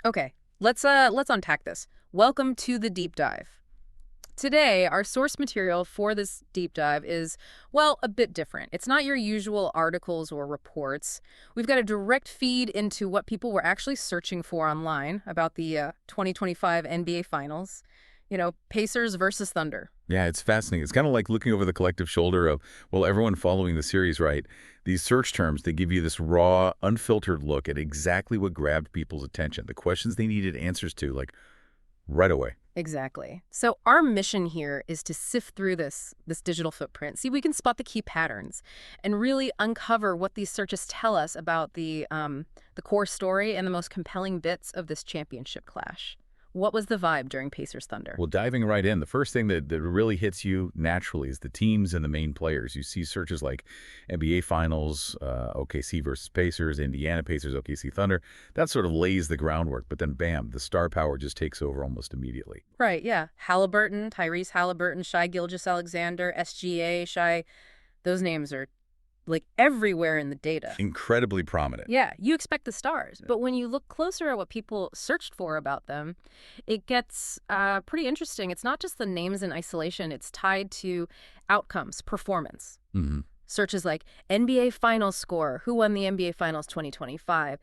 Okay, let's unpack this. Welcome to the deep dive. Today, our source material for this deep dive is, well, a bit different. It's not your usual articles or reports. We've got a direct feed into what people were actually searching for online about the 2025 NBA Finals. Pacers versus Thunder. Yeah, it's fascinating. It's kind of like looking over the collective shoulder of, well, everyone following the series, right? These search terms, they give you this raw, unfiltered look at exactly what grabbed people's attention, the questions they needed answers to, like, right away. Exactly. So our mission here is to sift through this digital footprint, see if we can spot the key patterns, and really uncover what these searches tell us about the core story and the most compelling bits of this championship clash. What was the vibe during Pacers Thunder? Well, diving right in, the first thing that really hits you naturally is the teams and the main players. You see searches like NBA Finals, OKC versus Pacers, Indiana Pacers, OKC Thunder. That sort of lays the groundwork, but then bam, the star power just takes over almost immediately. Right, yeah. Halliburton, Tyrese Halliburton, Shai Gilgeous-Alexander, SGA, Shai. Those names are like everywhere in the data. Incredibly prominent. Yeah, you expect the stars, but when you look closer at what people searched for about them, it gets pretty interesting. It's not just the names in isolation, it's tied to outcomes, performance. hmm Searches like NBA Finals score, who won the NBA Finals 2025,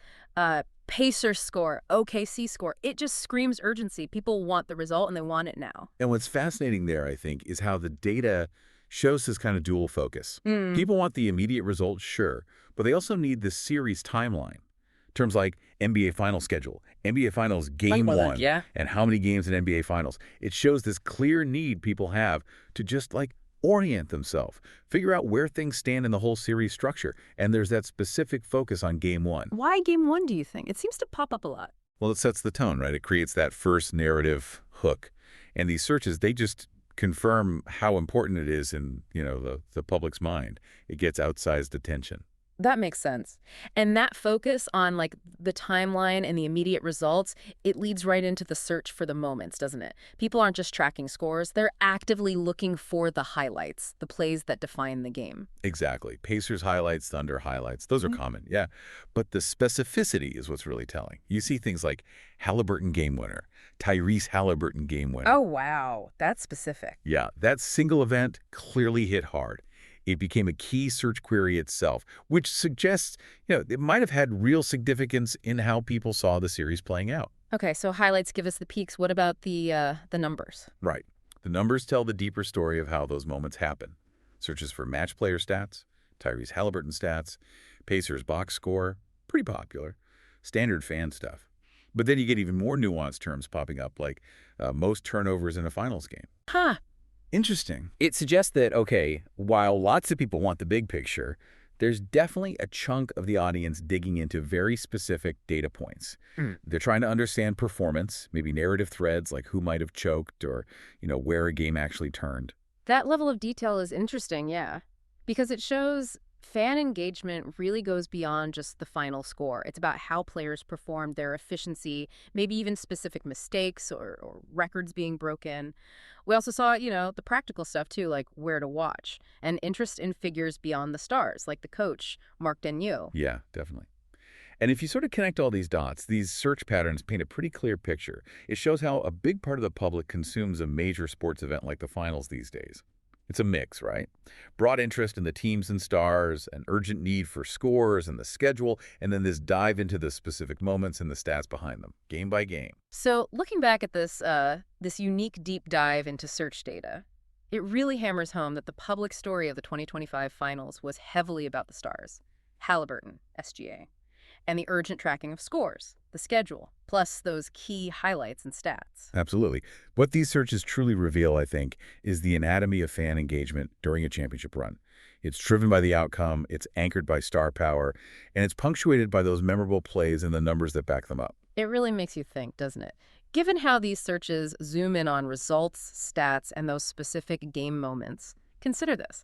Pacers score, OKC score. It just screams urgency. People want the result and they want it now. And what's fascinating there, I think, is how the data shows this kind of dual focus. Mm. People want the immediate results, sure, but they also need this series timeline. Terms like NBA Finals schedule, NBA Finals game Like, one, yeah. and how many games in NBA Finals. It shows this clear need people have to just like orient themselves, figure out where things stand in the whole series structure, and there's that specific focus on game one. Why game one, do you think? It seems to pop up a lot. Well, it sets the tone, right? It creates that first narrative hook. And these searches, they just confirm how important it is in, the public's mind. It gets outsized attention. That makes sense. And that focus on like the timeline and the immediate results, it leads right into the search for the moments, doesn't it? People aren't just tracking scores, they're actively looking for the highlights, the plays that define the game. Exactly. Pacers highlights, Thunder highlights. Those are common, yeah. But the specificity is what's really telling. You see things like Halliburton game winner, Tyrese Halliburton game winner. Oh, wow. That's specific. Yeah, that single event clearly hit hard. It became a key search query itself, which suggests, it might have had real significance in how people saw the series playing out. Okay, so highlights give us the peaks. What about the numbers? Right. The numbers tell the deeper story of how those moments happen. Searches for match player stats, Tyrese Halliburton stats, Pacers box score, pretty popular. Standard fan stuff. But then you get even more nuanced terms popping up, like most turnovers in a finals game. Huh. Interesting. It suggests that, okay, while lots of people want the big picture, there's definitely a chunk of the audience digging into very specific data points. They're trying to understand performance, maybe narrative threads like who might have choked or, where a game actually turned. That level of detail is interesting, yeah, because it shows fan engagement really goes beyond just the final score. It's about how players performed, their efficiency, maybe even specific mistakes or records being broken. We also saw, the practical stuff too, like where to watch, and interest in figures beyond the stars, like the coach, Mark Daigneault. Yeah, definitely. And if you sort of connect all these dots, these search patterns paint a pretty clear picture. It shows how a big part of the public consumes a major sports event like the finals these days. It's a mix, right? Broad interest in the teams and stars, an urgent need for scores and the schedule, and then this dive into the specific moments and the stats behind them, game by game. So looking back at this unique deep dive into search data, it really hammers home that the public story of the 2025 finals was heavily about the stars, Halliburton, SGA, and the urgent tracking of scores, the schedule, plus those key highlights and stats. Absolutely. What these searches truly reveal, I think, is the anatomy of fan engagement during a championship run. It's driven by the outcome, it's anchored by star power, and it's punctuated by those memorable plays and the numbers that back them up. It really makes you think, doesn't it? Given how these searches zoom in on results, stats, and those specific game moments, consider this.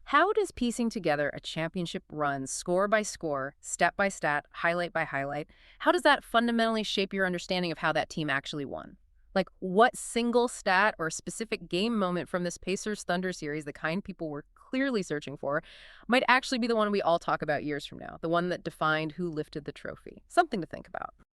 How does piecing together a championship run score by score, stat by stat, highlight by highlight, how does that fundamentally shape your understanding of how that team actually won? Like, what single stat or specific game moment from this Pacers-Thunder series, the kind people were clearly searching for, might actually be the one we all talk about years from now, the one that defined who lifted the trophy? Something to think about.